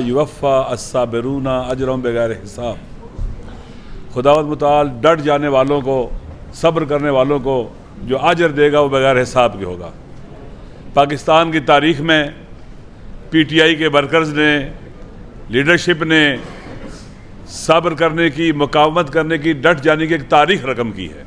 युवफ़ा अस्साबिरूना अजरहुम बिगैर हिसाब। खुदावंद मुताल डट जाने वालों को, सब्र करने वालों को जो अजर देगा वो बगैर हिसाब के होगा। पाकिस्तान की तारीख़ में PTI के वर्कर्स ने, लीडरशिप ने सब्र करने की, मुकावमत करने की, डट जाने की एक तारीख़ रकम की है।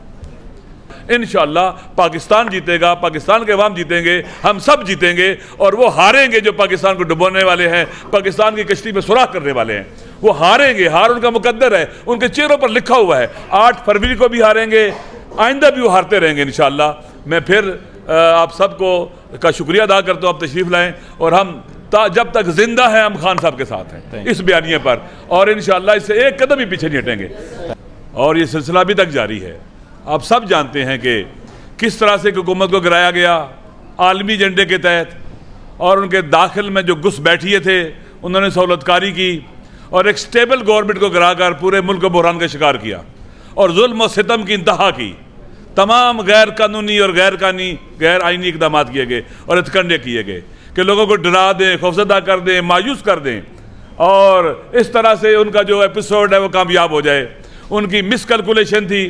इंशाअल्लाह पाकिस्तान जीतेगा, पाकिस्तान के अवाम जीतेंगे, हम सब जीतेंगे और वो हारेंगे जो पाकिस्तान को डुबोने वाले हैं, पाकिस्तान की कश्ती में सुराख करने वाले हैं। वो हारेंगे, हार उनका मुकद्दर है, उनके चेहरों पर लिखा हुआ है। 8 फरवरी को भी हारेंगे, आइंदा भी वो हारते रहेंगे इंशाअल्लाह। मैं फिर आप सबको का शुक्रिया अदा करता हूँ, आप तशरीफ़ लाएँ और हम जब तक जिंदा हैं हम खान साहब के साथ हैं इस बयानिए पर, और इंशाअल्लाह इससे एक कदम भी पीछे नहीं हटेंगे और ये सिलसिला अभी तक जारी है। आप सब जानते हैं कि किस तरह से हुकूमत को गिराया गया आलमी एजेंडे के तहत, और उनके दाखिल में जो घुस बैठिए थे उन्होंने सहूलतकारी की और एक स्टेबल गवर्नमेंट को गिराकर पूरे मुल्क को बहरान का शिकार किया और जुल्म और सितम की इंतहा की। तमाम गैर कानूनी और गैर आइनी इकदाम किए गए और हथकंडे किए गए कि लोगों को डरा दें, खौफजदा कर दें, मायूस कर दें और इस तरह से उनका जो एपिसोड है वो कामयाब हो जाए। उनकी मिस कैलकुलेशन थी,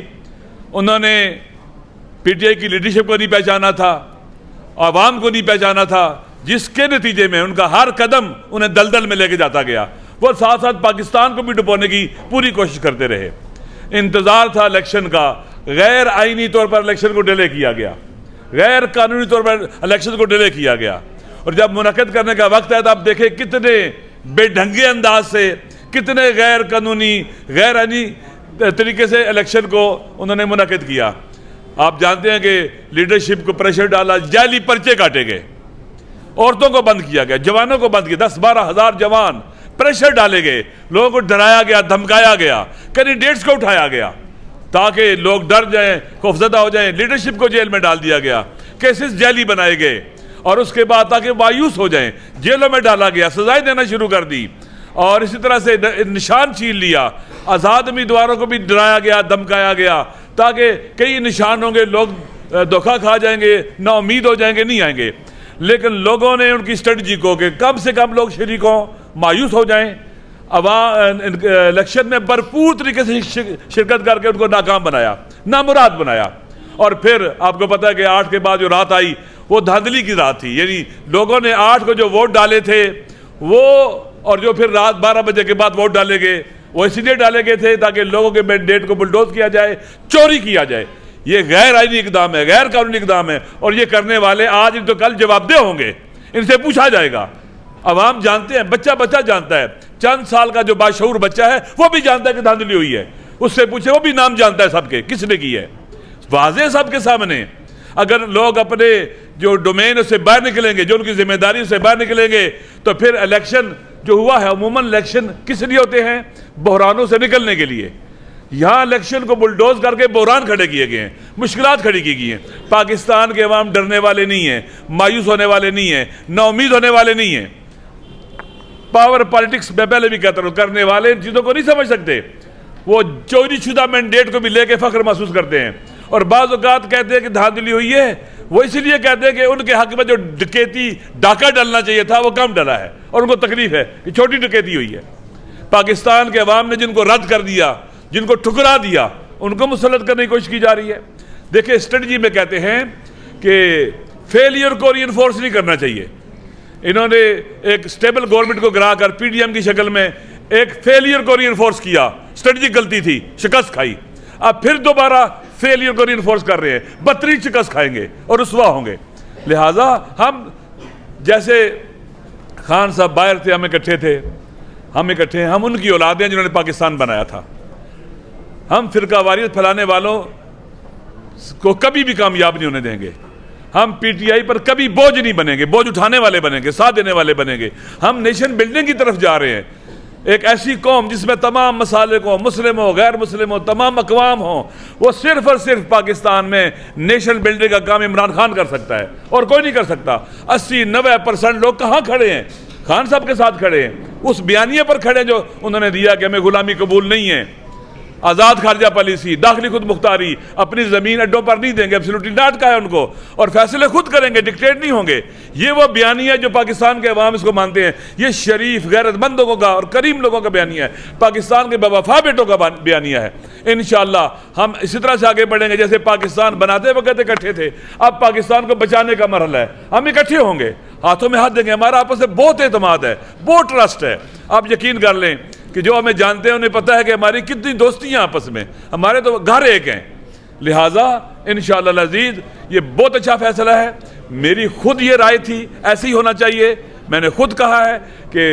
उन्होंने PTI की लीडरशिप को नहीं पहचाना था, आवाम को नहीं पहचाना था, जिसके नतीजे में उनका हर कदम उन्हें दलदल में लेके जाता गया। वो साथ साथ पाकिस्तान को भी डुबोने की पूरी कोशिश करते रहे। इंतज़ार था इलेक्शन का, गैर आइनी तौर पर इलेक्शन को डिले किया गया, गैर कानूनी तौर पर इलेक्शन को डिले किया गया और जब मुनक़िद करने का वक्त है तो आप देखें कितने बेढंगे अंदाज से, कितने गैर कानूनी, गैर आइनी तरीके से इलेक्शन को उन्होंने मुनक़िद किया। आप जानते हैं कि लीडरशिप को प्रेशर डाला, जाली पर्चे काटे गए, औरतों को बंद किया गया, जवानों को बंद किया, 10-12 हज़ार जवान प्रेशर डाले गए, लोगों को डराया गया, धमकाया गया, कैंडिडेट्स को उठाया गया ताकि लोग डर जाएं, खौफजदा हो जाएं। लीडरशिप को जेल में डाल दिया गया, केसेस जाली बनाए गए और उसके बाद ताकि मायूस हो जाएं जेलों में डाला गया, सजाएं देना शुरू कर दी और इसी तरह से निशान छीन लिया। आज़ाद उम्मीदवारों को भी डराया गया, धमकाया गया ताकि कई निशान होंगे, लोग धोखा खा जाएंगे, नाउम्मीद हो जाएंगे, नहीं आएंगे। लेकिन लोगों ने उनकी स्ट्रेटजी को कि कम से कम लोग शरीक हों, मायूस हो जाएं, इलेक्शन में भरपूर तरीके से शिरकत करके उनको नाकाम बनाया, नामुराद बनाया। और फिर आपको पता है कि 8 के बाद जो रात आई वो धांधली की रात थी, यानी लोगों ने 8 को जो वोट डाले थे वो, और जो फिर रात 12 बजे के बाद वोट डाले गए वो इसलिए डाले गए थे ताकि लोगों के मैंडेट को बुलडोज किया जाए, चोरी किया जाए। ये गैर आइनी इकदाम है, गैर कानूनी इकदाम है और ये करने वाले आज तो कल जवाबदेह होंगे, इनसे पूछा जाएगा। अवाम जानते हैं, बच्चा बच्चा जानता है, चंद साल का जो बाशऊर बच्चा है वो भी जानता है कि धांधली हुई है, उससे पूछे, वो भी नाम जानता है सबके, किसने की है, वाज़ेह सबके सामने। अगर लोग अपने जो डोमेन उससे बाहर निकलेंगे, जो उनकी जिम्मेदारी से बाहर निकलेंगे, तो फिर इलेक्शन जो हुआ है, अमूमन इलेक्शन किस लिए होते हैं? बहरानों से निकलने के लिए। यहाँ इलेक्शन को बुलडोज करके बहरान खड़े किए गए हैं, मुश्किलात खड़ी की गई हैं। पाकिस्तान के अवाम डरने वाले नहीं हैं, मायूस होने वाले नहीं हैं, नाउम्मीद होने वाले नहीं हैं। पावर पॉलिटिक्स में पहले भी कहता हूँ, करने वाले इन चीज़ों को नहीं समझ सकते। वो चोरी शुदा मैंडेट को भी लेके फख्र महसूस करते हैं और बाज़ औक़ात कहते हैं कि धांधली हुई है, वो इसलिए कहते हैं कि उनके हक में जो डकैती डाका डलना चाहिए था वो कम डला है और उनको तकलीफ है कि छोटी डकैती हुई है। पाकिस्तान के अवाम ने जिनको रद्द कर दिया, जिनको ठुकरा दिया, उनको मुसल्लत करने की कोशिश की जा रही है। देखिए स्ट्रेटजी में कहते हैं कि फेलियर को रीइंफोर्स नहीं करना चाहिए। इन्होंने एक स्टेबल गवर्नमेंट को गिराकर PDM की शक्ल में एक फेलियर को रीइंफोर्स किया, स्ट्रेटजी गलती थी, शिकस्त खाई। अब फिर दोबारा फेलियर को रीइंफोर्स कर रहे हैं, बदतरीन शिकस्त खाएंगे और रुसवा होंगे। लिहाजा हम जैसे खान साहब बाहर थे, हम इकट्ठे थे, हम इकट्ठे हैं, हम उनकी औलाद हैं जिन्होंने पाकिस्तान बनाया था। हम फिरका वारियत फैलाने वालों को कभी भी कामयाब नहीं होने देंगे। हम PTI पर कभी बोझ नहीं बनेंगे, बोझ उठाने वाले बनेंगे, साथ देने वाले बनेंगे। हम नेशन बिल्डिंग की तरफ जा रहे हैं, एक ऐसी कौम जिसमें तमाम मसालिक हो, मुस्लिम हो, गैर मुस्लिम हो, तमाम अकवाम हो। वो सिर्फ और सिर्फ पाकिस्तान में नेशन बिल्डिंग का काम इमरान खान कर सकता है और कोई नहीं कर सकता। 80-90% लोग कहाँ खड़े हैं? खान साहब के साथ खड़े हैं, उस बयानिए पर खड़े जो उन्होंने दिया कि हमें गुलामी कबूल नहीं है। आज़ाद खारजा पॉलिसी, दाखिली खुद मुख्तारी, अपनी ज़मीन अड्डों पर नहीं देंगे, एब्सोल्युटली नॉट कहा है उनको, और फैसले खुद करेंगे, डिक्टेट नहीं होंगे। ये वो बयानिया जो पाकिस्तान के अवाम इसको मानते हैं, ये शरीफ गैरतमंद लोगों का और करीम लोगों का बयानिया है, पाकिस्तान के बेवफा बेटों का बयानिया है। इंशाअल्लाह हम इसी तरह से आगे बढ़ेंगे जैसे पाकिस्तान बनाते वक्त इकट्ठे थे, अब पाकिस्तान को बचाने का मरहला है, हम इकट्ठे होंगे, हाथों में हाथ देंगे। हमारा आपस में बहुत एतमाद है, बहुत ट्रस्ट है। आप यकीन कर लें कि जो हमें जानते हैं उन्हें पता है कि हमारी कितनी दोस्तियां आपस में, हमारे तो घर एक हैं। लिहाजा इंशाअल्लाह अज़ीज़ ये बहुत अच्छा फैसला है। मेरी खुद ये राय थी, ऐसे ही होना चाहिए। मैंने खुद कहा है कि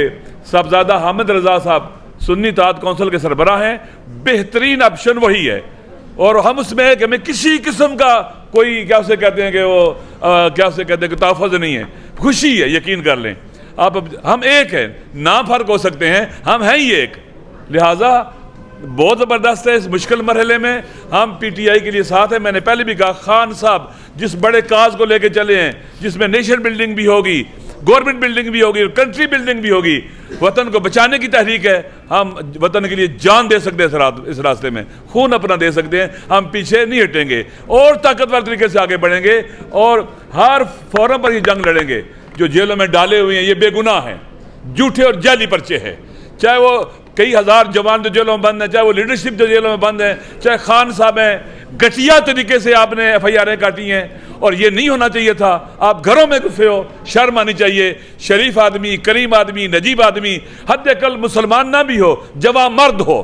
साहबजादा हामिद रज़ा साहब सुन्नी इत्तेहाद कौंसिल के सरबराह हैं, बेहतरीन ऑप्शन वही है, और हम उसमें है कि हमें किसी किस्म का कोई क्या उसे कहते हैं कि वो क्या उसे कहते हैं कि तहफ़्फ़ुज़ नहीं है, खुशी है। यकीन कर लें आप, हम एक हैं, नाम फ़र्क हो सकते हैं, हम हैं ही एक। लिहाजा बहुत ज़बरदस्त है। इस मुश्किल मरहले में हम PTI के लिए साथ हैं। मैंने पहले भी कहा, खान साहब जिस बड़े काज को लेके चले हैं, जिसमें नेशन बिल्डिंग भी होगी, गवर्नमेंट बिल्डिंग भी होगी, कंट्री बिल्डिंग भी होगी, वतन को बचाने की तहरीक है। हम वतन के लिए जान दे सकते हैं, इस रास्ते में खून अपना दे सकते हैं, हम पीछे नहीं हटेंगे और ताकतवर तरीके से आगे बढ़ेंगे और हर फोरम पर ये जंग लड़ेंगे। जो जेलों में डाले हुए हैं ये बेगुनाह हैं, झूठे और जाली पर्चे हैं, चाहे वो कई हज़ार जवान जो जेलों में बंद हैं, चाहे वो लीडरशिप जो जेलों में बंद है, चाहे खान साहब हैं। घटिया तरीके से आपने FIR काटी हैं और ये नहीं होना चाहिए था। आप घरों में घुसे हो, शर्म आनी चाहिए। शरीफ आदमी, करीम आदमी, नजीब आदमी, हद अकल मुसलमान ना भी हो, जवां मर्द हो,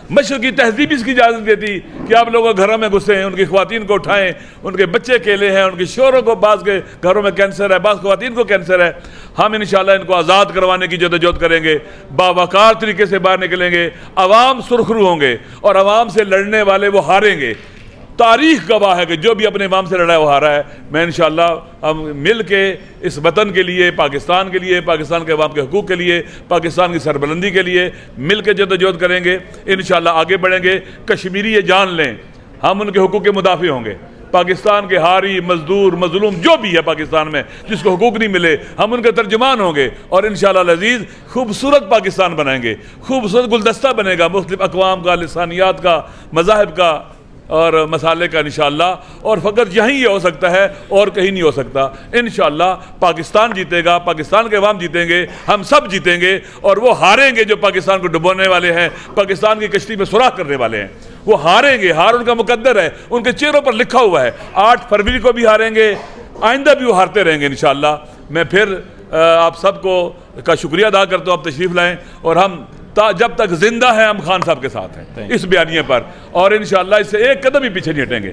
मशरक़ी तहजीब इसकी इजाज़त देती कि आप लोग घरों में घुसे हैं, उनकी ख़वातीन को उठाएं, उनके बच्चे अकेले हैं, उनके शोरों को, बाज़ के घरों में कैंसर है, बाज़ ख़वातीन को कैंसर है। हम इंशाअल्लाह इनको आज़ाद करवाने की जदोजहद करेंगे, बावकार तरीके से बाहर निकलेंगे, अवाम सुरखरू होंगे और अवाम से लड़ने वाले वो हारेंगे। तारीख गवाह है कि जो भी अपने इमाम से लड़ा है वो हारा है। मैं इंशाअल्लाह हम मिल के इस वतन के लिए, पाकिस्तान के लिए, पाकिस्तान के अवाम के हकूक़ के लिए, पाकिस्तान की सरबलंदी के लिए मिल के जदोजहद करेंगे। इंशाअल्लाह आगे बढ़ेंगे। कश्मीरी ये जान लें, हम उनके हकूक़ के मुदाफ़ी होंगे। पाकिस्तान के हारी, मजदूर, मजलूम जो भी है पाकिस्तान में, जिसको हुकूक नहीं मिले, हम उनके तर्जुमान होंगे और इंशाअल्लाह अज़ीज़ खूबसूरत पाकिस्तान बनाएंगे। खूबसूरत गुलदस्ता बनेगा मुख्तलिफ अक़वाम का, लिसानियात का, मज़ाहिब का और मसाले का इंशाअल्लाह। और फ़कत यहीं ये हो सकता है और कहीं नहीं हो सकता। इंशाअल्लाह पाकिस्तान जीतेगा, पाकिस्तान के अवाम जीतेंगे, हम सब जीतेंगे और वो हारेंगे जो पाकिस्तान को डुबोने वाले हैं, पाकिस्तान की कश्ती में सुराख करने वाले हैं। वो हारेंगे, हार उनका मुकद्दर है, उनके चेहरों पर लिखा हुआ है। 8 फरवरी को भी हारेंगे, आइंदा भी वो हारते रहेंगे इंशाअल्लाह। मैं फिर आप सबको का शुक्रिया अदा करता हूँ, आप तशरीफ़ लाएँ और हम जब तक जिंदा है हम खान साहब के साथ हैं इस बयानिए पर, और इंशाअल्लाह इससे एक कदम भी पीछे नहीं हटेंगे।